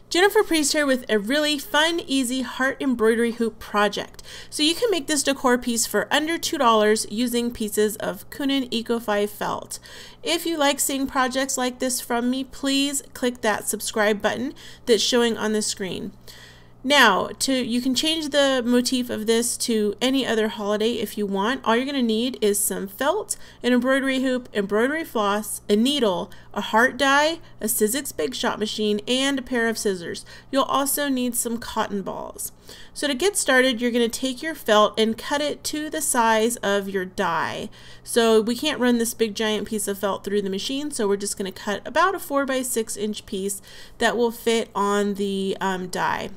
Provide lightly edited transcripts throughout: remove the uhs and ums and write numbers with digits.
Jennifer Priest here with a really fun, easy heart embroidery hoop project. So you can make this decor piece for under $2 using pieces of Kunin Eco-Fi felt. If you like seeing projects like this from me, please click that subscribe button that's showing on the screen. Now, you can change the motif of this to any other holiday if you want. All you're going to need is some felt, an embroidery hoop, embroidery floss, a needle, a heart die, a Sizzix Big Shot machine, and a pair of scissors. You'll also need some cotton balls. So to get started, you're going to take your felt and cut it to the size of your die. So we can't run this big giant piece of felt through the machine, so we're just going to cut about a 4 by 6 inch piece that will fit on the die.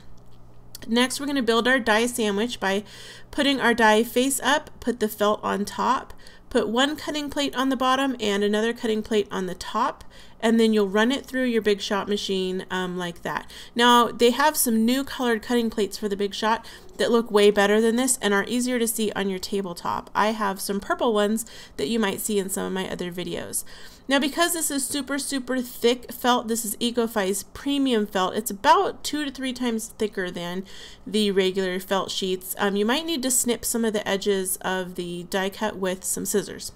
Next, we're going to build our die sandwich by putting our die face up, put the felt on top, put one cutting plate on the bottom and another cutting plate on the top, and then you'll run it through your Big Shot machine like that. Now, they have some new colored cutting plates for the Big Shot that look way better than this and are easier to see on your tabletop. I have some purple ones that you might see in some of my other videos. Now, because this is super thick felt, this is Eco-Fi's premium felt. It's about 2 to 3 times thicker than the regular felt sheets. You might need to snip some of the edges of the die cut with some scissors.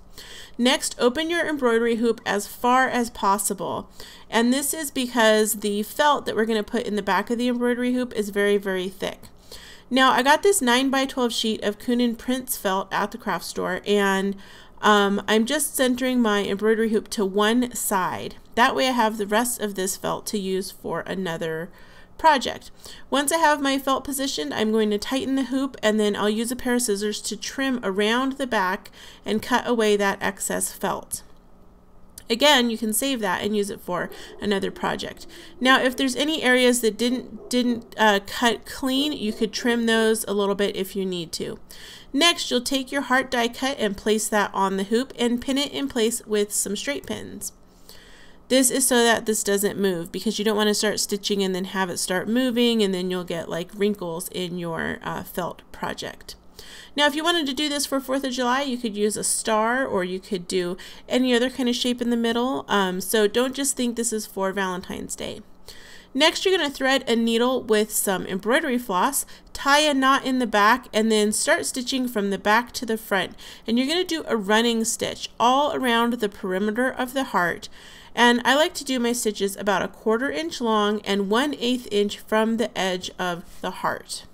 Next, open your embroidery hoop as far as possible. And this is because the felt that we're going to put in the back of the embroidery hoop is very thick. Now, I got this 9 by 12 sheet of Kunin Prints felt at the craft store, and I'm just centering my embroidery hoop to one side. That way I have the rest of this felt to use for another project. Once I have my felt positioned, I'm going to tighten the hoop, and then I'll use a pair of scissors to trim around the back and cut away that excess felt. Again, you can save that and use it for another project. Now, if there's any areas that didn't cut clean, you could trim those a little bit if you need to. Next, you'll take your heart die cut and place that on the hoop and pin it in place with some straight pins. This is so that this doesn't move, because you don't want to start stitching and then have it start moving, and then you'll get like wrinkles in your felt project. Now, if you wanted to do this for 4th of July, you could use a star, or you could do any other kind of shape in the middle. So don't just think this is for Valentine's Day. Next, you're going to thread a needle with some embroidery floss, tie a knot in the back, and then start stitching from the back to the front. And you're going to do a running stitch all around the perimeter of the heart. And I like to do my stitches about a 1/4 inch long and 1/8 inch from the edge of the heart.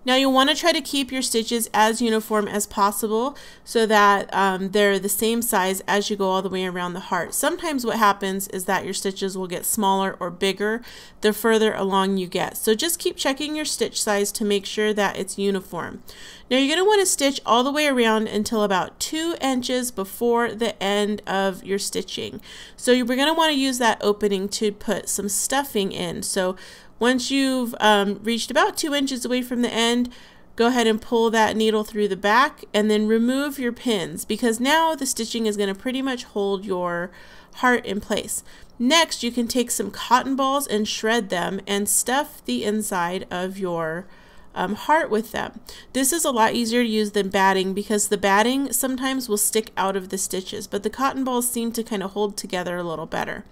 Now, you'll want to try to keep your stitches as uniform as possible so that they're the same size as you go all the way around the heart. Sometimes what happens is that your stitches will get smaller or bigger the further along you get. So just keep checking your stitch size to make sure that it's uniform. Now, you're going to want to stitch all the way around until about 2 inches before the end of your stitching. So we're going to want to use that opening to put some stuffing in. So once you've reached about 2 inches away from the end, go ahead and pull that needle through the back and then remove your pins, because now the stitching is going to pretty much hold your heart in place. Next, you can take some cotton balls and shred them and stuff the inside of your heart with them. This is a lot easier to use than batting, because the batting sometimes will stick out of the stitches, but the cotton balls seem to kind of hold together a little better.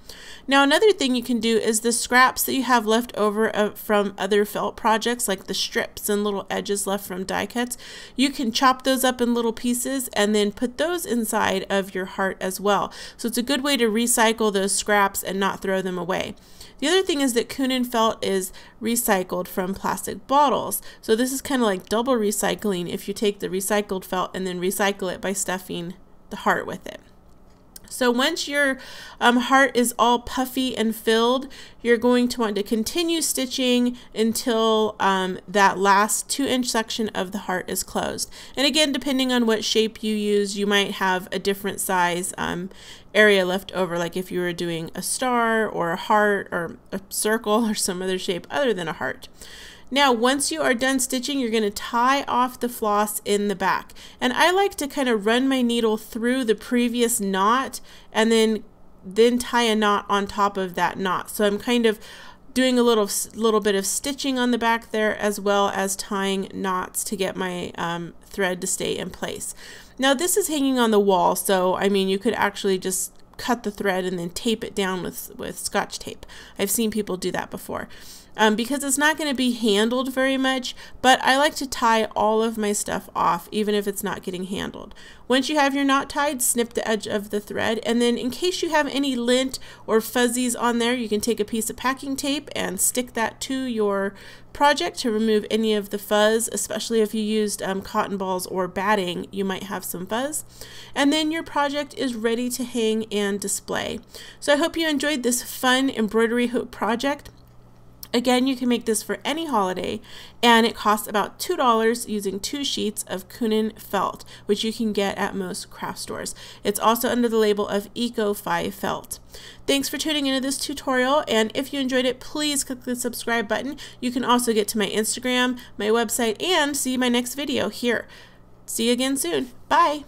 Now, another thing you can do is the scraps that you have left over from other felt projects, like the strips and little edges left from die cuts, you can chop those up in little pieces and then put those inside of your heart as well. So it's a good way to recycle those scraps and not throw them away. The other thing is that Kunin felt is recycled from plastic bottles. So this is kind of like double recycling if you take the recycled felt and then recycle it by stuffing the heart with it. So once your heart is all puffy and filled, you're going to want to continue stitching until that last 2 inch section of the heart is closed. And again, depending on what shape you use, you might have a different size area left over, like if you were doing a star or a heart or a circle or some other shape other than a heart. Now, once you are done stitching, you're going to tie off the floss in the back. And I like to kind of run my needle through the previous knot and then tie a knot on top of that knot. So I'm kind of doing a little bit of stitching on the back there, as well as tying knots to get my thread to stay in place. Now, this is hanging on the wall, so I mean, you could actually just cut the thread and then tape it down with Scotch tape. I've seen people do that before. Because it's not going to be handled very much, but I like to tie all of my stuff off even if it's not getting handled. Once you have your knot tied, snip the edge of the thread, and then in case you have any lint or fuzzies on there, you can take a piece of packing tape and stick that to your project to remove any of the fuzz, especially if you used cotton balls or batting, you might have some fuzz. And then your project is ready to hang and display. So I hope you enjoyed this fun embroidery hoop project. Again, you can make this for any holiday, and it costs about $2 using 2 sheets of Kunin felt, which you can get at most craft stores. It's also under the label of Eco-Fi felt. Thanks for tuning into this tutorial, and if you enjoyed it, please click the subscribe button. You can also get to my Instagram, my website, and see my next video here. See you again soon. Bye!